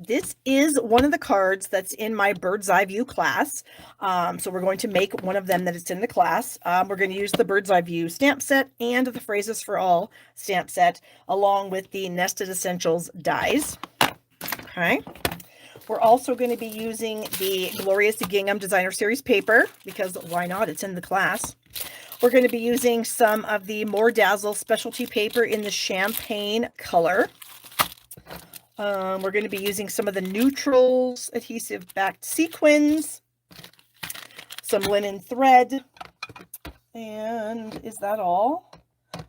This is one of the cards that's in my bird's eye view class. So we're going to make one of them that is in the class. We're going to use the bird's eye view stamp set and the Phrases for All stamp set, along with the Nested Essentials dies. Okay. We're also going to be using the Glorious Gingham Designer Series paper, because why not? It's in the class. We're going to be using some of the More Dazzle specialty paper in the champagne color. We're going to be using some of the Neutrals adhesive backed sequins, some linen thread, and is that all?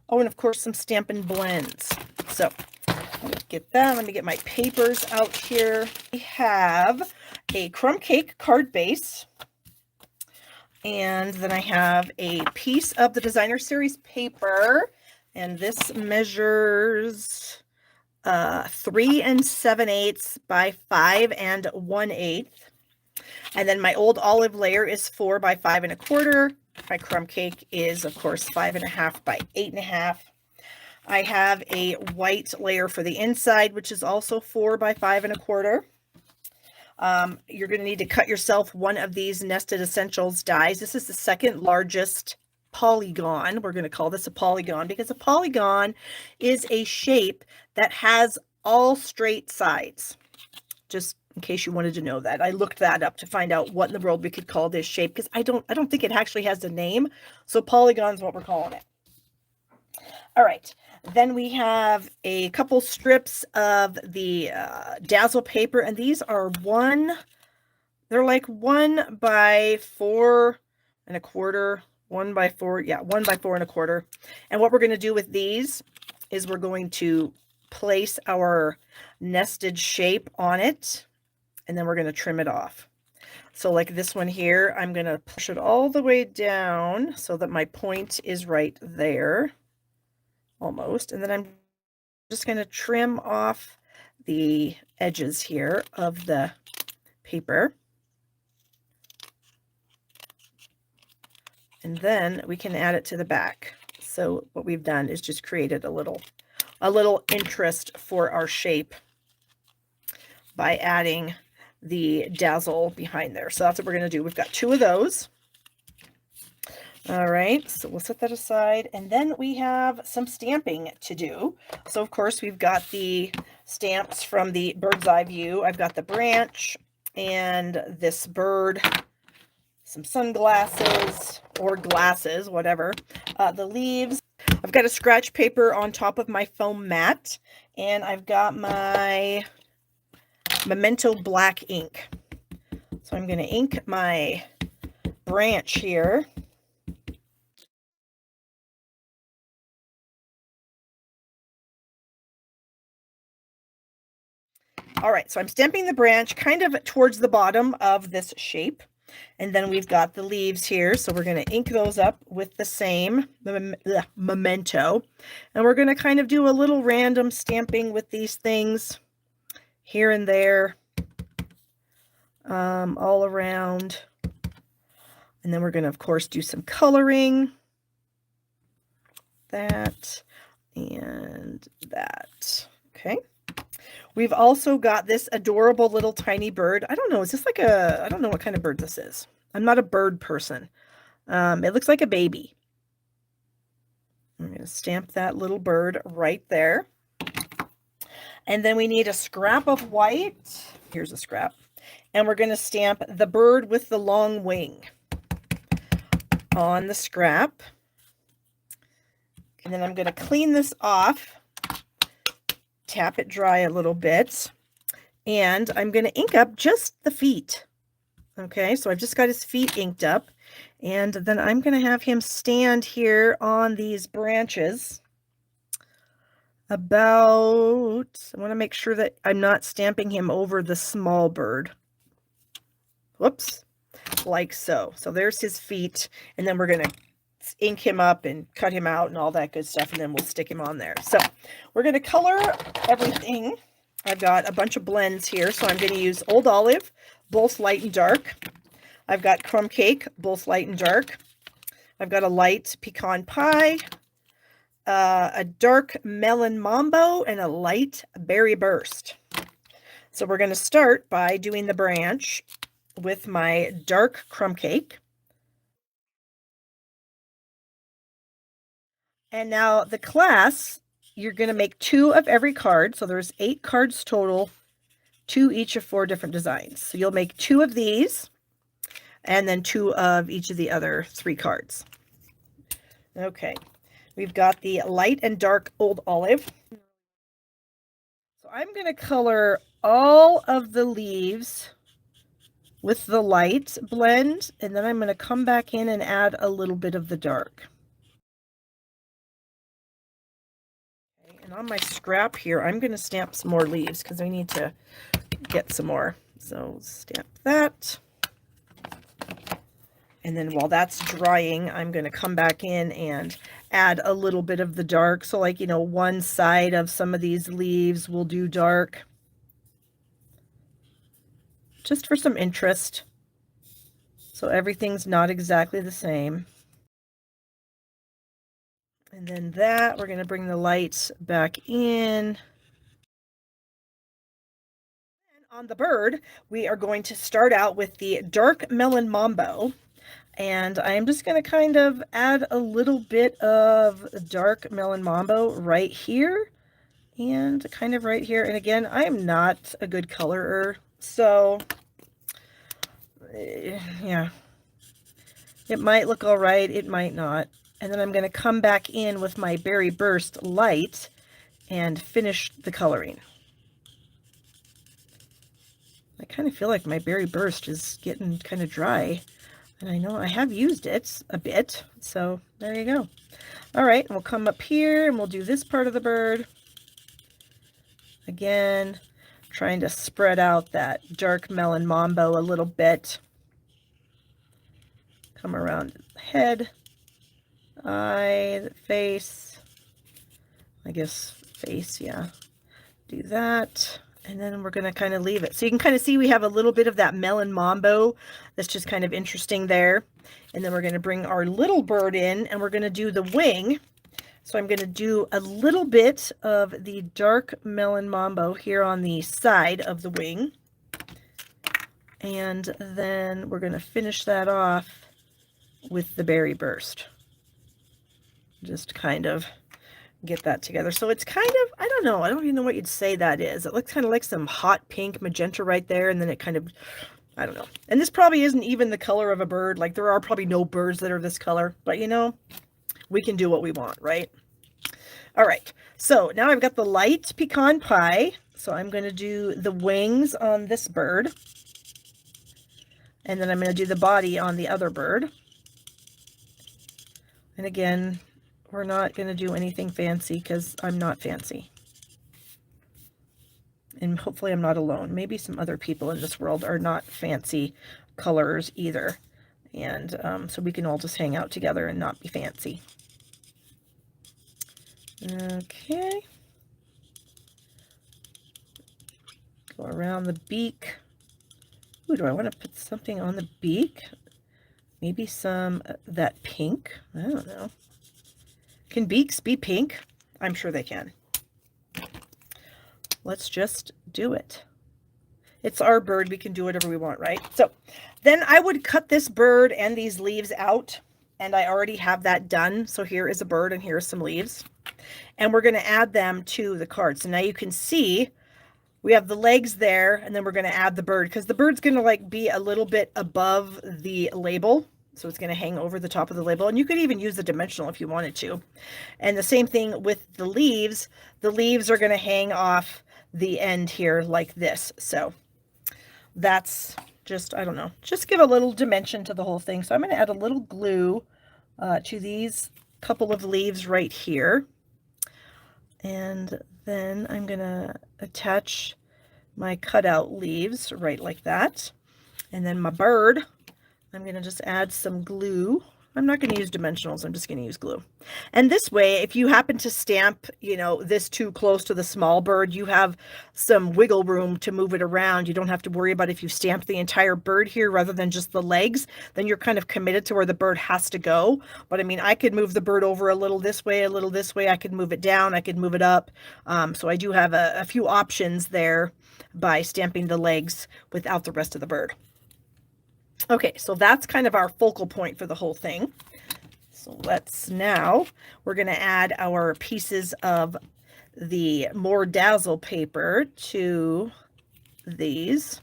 Oh, and of course some Stampin' Blends. So let me get that. Let me get my papers out here. We have a crumb cake card base, and then I have a piece of the Designer Series paper, and this measures 3 7/8 by 5 1/8. And then my old olive layer is 4 by 5 1/4. My crumb cake is, of course, 5 1/2 by 8 1/2. I have a white layer for the inside, which is also 4 by 5 1/4. You're going to need to cut yourself one of these Nested Essentials dies. This is the second largest polygon. We're going to call this a polygon because a polygon is a shape that has all straight sides. Just in case you wanted to know that. I looked that up to find out what in the world we could call this shape, because I don't think it actually has a name. So polygon is what we're calling it. All right. Then we have a couple strips of the Dazzle paper, and these are they're like 1 by 4 1/4. 1 by 4, yeah, 1 by 4 1/4. And what we're going to do with these is we're going to place our nested shape on it, and then we're going to trim it off. So like this one here, I'm going to push it all the way down so that my point is right there, almost. And then I'm just going to trim off the edges here of the paper. And then we can add it to the back. So what we've done is just created a little interest for our shape by adding the Dazzle behind there. So that's what we're going to do. We've got 2 of those. All right, so we'll set that aside. And then we have some stamping to do. So of course we've got the stamps from the bird's eye view. I've got the branch and this bird, some sunglasses or glasses, whatever, the leaves. I've got a scratch paper on top of my foam mat, and I've got my Memento black ink. So I'm going to ink my branch here. All right, so I'm stamping the branch kind of towards the bottom of this shape. And then we've got the leaves here. So we're going to ink those up with the same Memento. And we're going to kind of do a little random stamping with these things here and there, all around. And then we're going to, of course, do some coloring. That and that. Okay. We've also got this adorable little tiny bird. I don't know. Is this like I don't know what kind of bird this is. I'm not a bird person. It looks like a baby. I'm going to stamp that little bird right there. And then we need a scrap of white. Here's a scrap. And we're going to stamp the bird with the long wing on the scrap. And then I'm going to clean this off. Tap it dry a little bit, and I'm going to ink up just the feet. Okay, so I've just got his feet inked up, and then I'm going to have him stand here on these branches I want to make sure that I'm not stamping him over the small bird. Whoops, like so. So there's his feet, and then we're going to ink him up and cut him out and all that good stuff, and then we'll stick him on there. So we're going to color everything. I've got a bunch of blends here, so I'm going to use Old Olive, both light and dark. I've got Crumb Cake, both light and dark. I've got a light Pecan Pie, a dark Melon Mambo, and a light Berry Burst. So we're going to start by doing the branch with my dark crumb cake. And now the class, you're going to make 2 of every card. So there's 8 cards total, 2 each of 4 different designs. So you'll make 2 of these and then 2 of each of the other 3 cards. Okay, we've got the light and dark old olive. So I'm going to color all of the leaves with the light blend, and then I'm going to come back in and add a little bit of the dark. Okay, and on my scrap here, I'm going to stamp some more leaves because I need to get some more. So stamp that. And then while that's drying, I'm going to come back in and add a little bit of the dark. So like, you know, one side of some of these leaves will do dark, just for some interest. So everything's not exactly the same. And then that, we're going to bring the lights back in. And on the bird, we are going to start out with the dark melon mambo. And I'm just going to kind of add a little bit of dark melon mambo right here and kind of right here. And again, I am not a good colorer, so yeah, it might look all right, it might not. And then I'm going to come back in with my Berry Burst light and finish the coloring. I kind of feel like my Berry Burst is getting kind of dry. And I know I have used it a bit, so there you go. All right, we'll come up here and we'll do this part of the bird. Again, trying to spread out that dark melon mambo a little bit. Come around the head, eye, the face. I guess face, yeah. Do that. And then we're going to kind of leave it. So you can kind of see we have a little bit of that melon mambo that's just kind of interesting there. And then we're going to bring our little bird in and we're going to do the wing. So I'm going to do a little bit of the dark melon mambo here on the side of the wing. And then we're going to finish that off with the Berry Burst. Just kind of get that together. So it's kind of, I don't know, I don't even know what you'd say that is. It looks kind of like some hot pink magenta right there, and then it kind of, I don't know. And this probably isn't even the color of a bird. Like there are probably no birds that are this color, but you know, we can do what we want, right? All right, so now I've got the light pecan pie. So I'm going to do the wings on this bird. And then I'm going to do the body on the other bird. And again, we're not going to do anything fancy because I'm not fancy. And hopefully I'm not alone. Maybe some other people in this world are not fancy colors either. And so we can all just hang out together and not be fancy. Okay. Go around the beak. Ooh, do I want to put something on the beak? Maybe some that pink. I don't know. Can beaks be pink? I'm sure they can. Let's just do it. It's our bird. We can do whatever we want, right? So then I would cut this bird and these leaves out, and I already have that done. So here is a bird and here are some leaves, and we're going to add them to the card. So now you can see we have the legs there, and then we're going to add the bird because the bird's going to like be a little bit above the label. So it's going to hang over the top of the label, and you could even use the dimensional if you wanted to. And the same thing with the leaves. The leaves are going to hang off the end here like this. So that's just, I don't know, just give a little dimension to the whole thing. So I'm going to add a little glue to these couple of leaves right here. And then I'm going to attach my cutout leaves right like that. And then my bird, I'm going to just add some glue. I'm not going to use dimensionals. I'm just going to use glue. And this way, if you happen to stamp, you know, this too close to the small bird, you have some wiggle room to move it around. You don't have to worry about if you stamped the entire bird here rather than just the legs, then you're kind of committed to where the bird has to go. But I mean, I could move the bird over a little this way, a little this way. I could move it down. I could move it up. So I do have a few options there. by stamping the legs without the rest of the bird. Okay, so that's kind of our focal point for the whole thing. So we're going to add our pieces of the More Dazzle paper to these.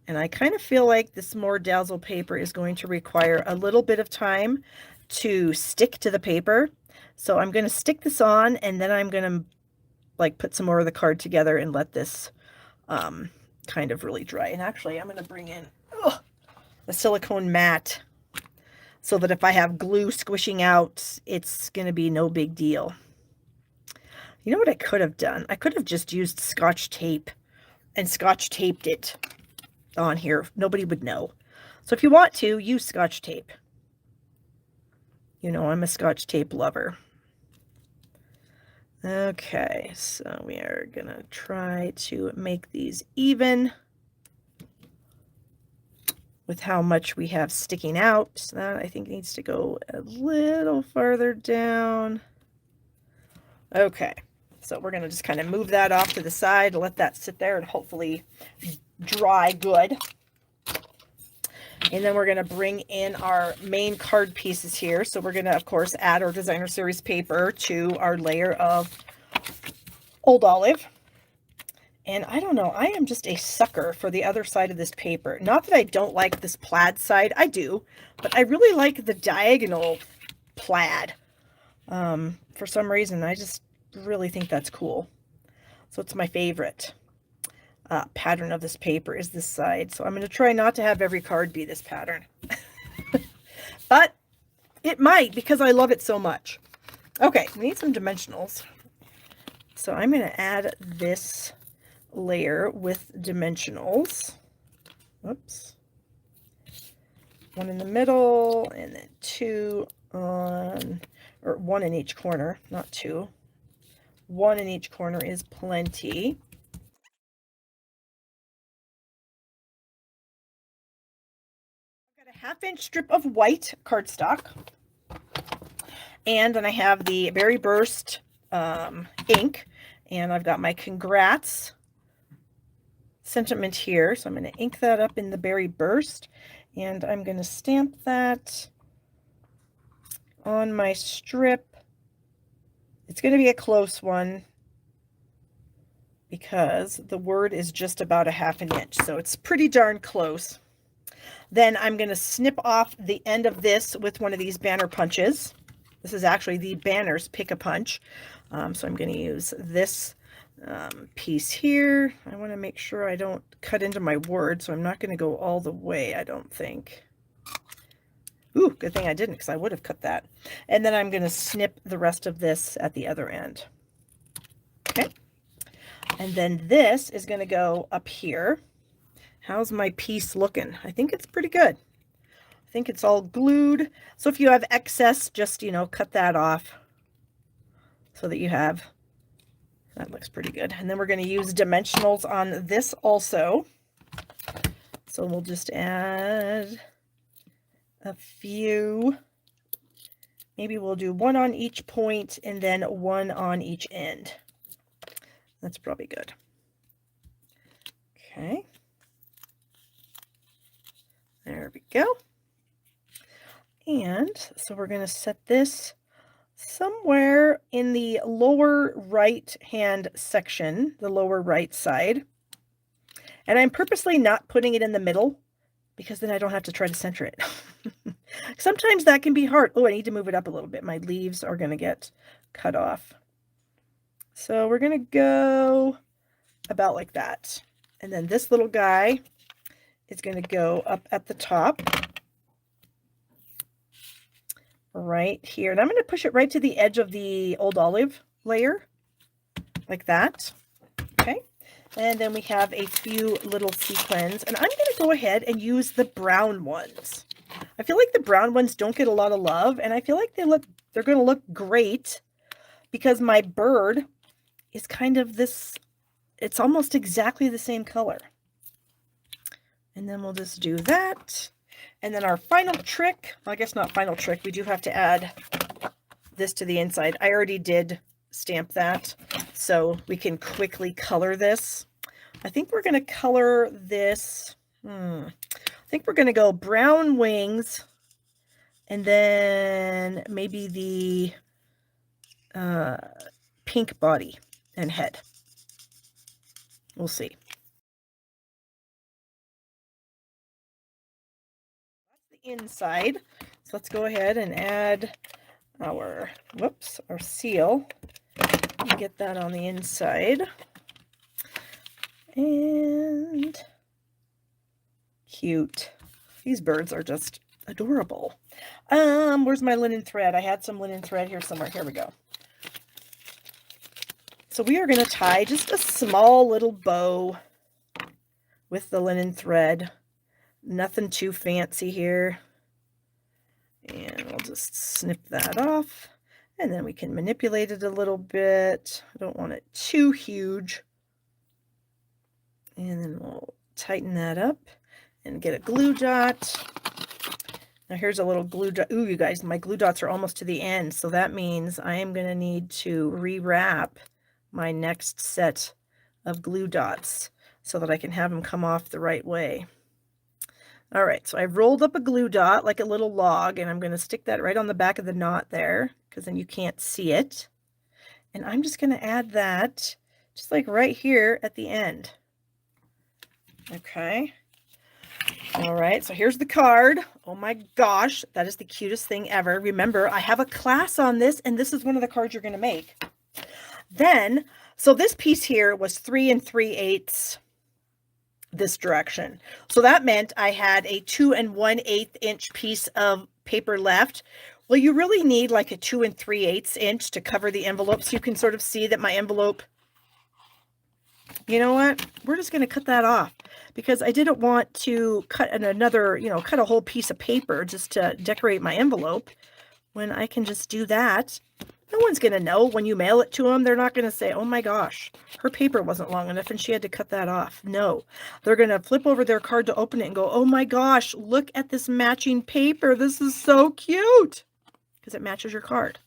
And I kind of feel like this More Dazzle paper is going to require a little bit of time to stick to the paper. So I'm going to stick this on, and then I'm going to like put some more of the card together and let this kind of really dry. And actually I'm going to bring in a silicone mat so that if I have glue squishing out, it's going to be no big deal. You know what I could have done? I could have just used Scotch tape and Scotch taped it on here. Nobody would know. So if you want to, use Scotch tape. You know, I'm a Scotch tape lover. Okay, so we are going to try to make these even with how much we have sticking out. So that I think needs to go a little farther down. Okay, so we're going to just kind of move that off to the side, let that sit there and hopefully dry good. And then we're going to bring in our main card pieces here. So we're going to, of course, add our designer series paper to our layer of Old Olive. And I don't know, I am just a sucker for the other side of this paper. Not that I don't like this plaid side, I do, but I really like the diagonal plaid. For some reason, I just really think that's cool. So it's my favorite pattern of this paper is this side. So I'm going to try not to have every card be this pattern. But it might, because I love it so much. Okay, we need some dimensionals. So I'm going to add this layer with dimensionals. Whoops. One in the middle, and then two on, or one in each corner, not two. One in each corner is plenty. I've got a 1/2 inch strip of white cardstock. And then I have the Berry Burst ink. And I've got my Congrats sentiment here. So I'm going to ink that up in the Berry Burst. And I'm going to stamp that on my strip. It's going to be a close one because the word is just about a 1/2 inch. So it's pretty darn close. Then I'm going to snip off the end of this with one of these banner punches. This is actually the Banners Pick-a-Punch. So I'm going to use this piece here. I want to make sure I don't cut into my word, so I'm not going to go all the way, I don't think. Ooh, good thing I didn't, because I would have cut that. And then I'm going to snip the rest of this at the other end. Okay. And then this is going to go up here. How's my piece looking? I think it's pretty good. I think it's all glued. So if you have excess, just, you know, cut that off so that you have, that looks pretty good. And then we're going to use dimensionals on this also. So we'll just add a few. Maybe we'll do one on each point and then one on each end. That's probably good. Okay. There we go. And so we're going to set this somewhere in the lower right hand section, the lower right side. And I'm purposely not putting it in the middle because then I don't have to try to center it. Sometimes that can be hard. Oh, I need to move it up a little bit. My leaves are going to get cut off. So we're going to go about like that. And then this little guy is going to go up at the top. Right here. And I'm going to push it right to the edge of the Old Olive layer. Like that. Okay. And then we have a few little sequins. And I'm going to go ahead and use the brown ones. I feel like the brown ones don't get a lot of love. And I feel like they're going to look great because my bird is kind of this, it's almost exactly the same color. And then we'll just do that. And then our final trick, well, I guess not final trick, we do have to add this to the inside. I already did stamp that, so we can quickly color this. I think we're going to color this. I think we're going to go brown wings and then maybe the pink body and head. We'll see. That's the inside. So let's go ahead and add our seal. Get that on the inside. And cute. These birds are just adorable. Where's my linen thread? I had some linen thread here somewhere. Here we go. So we are going to tie just a small little bow with the linen thread. Nothing too fancy here. And we'll just snip that off. And then we can manipulate it a little bit. I don't want it too huge. And then we'll tighten that up and get a glue dot. Now here's a little glue dot. Ooh, you guys, my glue dots are almost to the end. So that means I am going to need to rewrap my next set of glue dots so that I can have them come off the right way. All right, so I've rolled up a glue dot like a little log, and I'm going to stick that right on the back of the knot there because then you can't see it. And I'm just going to add that just like right here at the end. Okay. All right, so here's the card. Oh my gosh, that is the cutest thing ever. Remember, I have a class on this, and this is one of the cards you're going to make. Then, so this piece here was 3 3/8 this direction. So that meant I had a 2 1/8 inch piece of paper left. Well, you really need like a 2 3/8 inch to cover the envelope, so you can sort of see that my envelope. You know what? We're just going to cut that off because I didn't want to cut another, cut a whole piece of paper just to decorate my envelope when I can just do that. No one's going to know when you mail it to them. They're not going to say, oh my gosh, her paper wasn't long enough and she had to cut that off. No, they're going to flip over their card to open it and go, oh my gosh, look at this matching paper. This is so cute because it matches your card.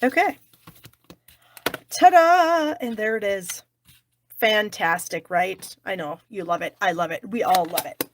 Okay. Ta-da! And there it is. Fantastic, right? I know you love it. I love it. We all love it.